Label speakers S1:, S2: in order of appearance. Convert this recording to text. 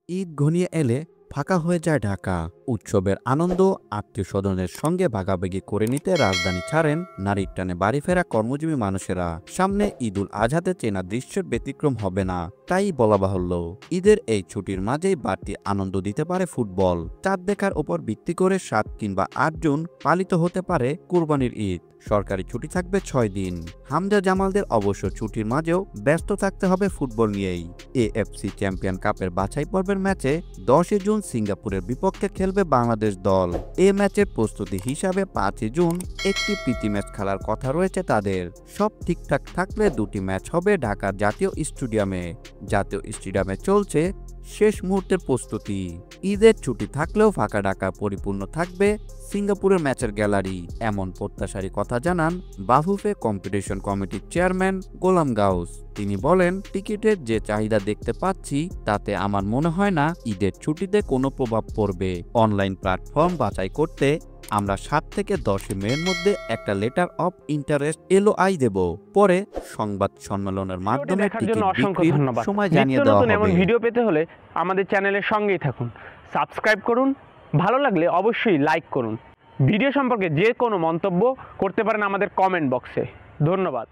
S1: ঈদ ঘনিয়ে এলে ফাঁকা হয়ে যায় ঢাকা। উৎসবের আনন্দ আত্মীয় স্বজনের সঙ্গে ভাগাভাগি করে নিতে রাজধানী ছাড়েন নারীর টানে বাড়ি ফেরা কর্মজীবী মানুষেরা। সামনে ঈদুল আজহাতে চেনা দৃশ্যের ব্যতিক্রম হবে না, তাই বলা বাহুল্য ঈদের এই ছুটির মাঝেই বাড়তি আনন্দ দিতে পারে ফুটবল। চাঁদ দেখার ওপর ভিত্তি করে ৭ কিংবা ৮ জুন পালিত হতে পারে কুরবানির ঈদ। সরকারি ছুটি থাকবে ৬ দিন। হামজা জামালদের অবশ্য ছুটির মাঝেও ব্যস্ত থাকতে হবে ফুটবল নিয়েই। এএফসি চ্যাম্পিয়ন কাপের বাছাই পর্বের ম্যাচে ১০ জুন সিঙ্গাপুরের বিপক্ষে খেলবে বাংলাদেশ দল। এ ম্যাচের প্রস্তুতি হিসাবে ৫ জুন একটি প্রীতি ম্যাচ খেলার কথা রয়েছে তাদের। সব ঠিকঠাক থাকলে দুটি ম্যাচ হবে ঢাকার জাতীয় স্টেডিয়ামে। জাতীয় স্টেডিয়ামে চলছে শেষ মুহূর্তের প্রস্তুতি। ঈদের ছুটি থাকলেও ফাঁকা ঢাকা পরিপূর্ণ থাকবে সিঙ্গাপুরের ম্যাচের গ্যালারি, এমন প্রত্যাশারই কথা জানান বাফুফে কম্পিটিশন কমিটির চেয়ারম্যান গোলাম গাউস। তিনি বলেন, টিকিটের যে চাহিদা দেখতে পাচ্ছি তাতে আমার মনে হয় না ঈদের ছুটিতে কোনো প্রভাব পড়বে। অনলাইন প্ল্যাটফর্ম বাছাই করতে আমরা ৭ থেকে ১০ মের মধ্যে একটা লেটার অফ ইন্টারেস্ট এলওআই দেব। পরে সংবাদ সম্মেলনের মাধ্যমে টিকিট বিক্রির সময় জানিয়ে দেওয়া হবে।
S2: এমন ভিডিও পেতে হলে আমাদের চ্যানেলের সঙ্গেই থাকুন, সাবস্ক্রাইব করুন, ভালো লাগলে অবশ্যই লাইক করুন। ভিডিও সম্পর্কে যে কোনো মন্তব্য করতে পারেন আমাদের কমেন্ট বক্সে। ধন্যবাদ।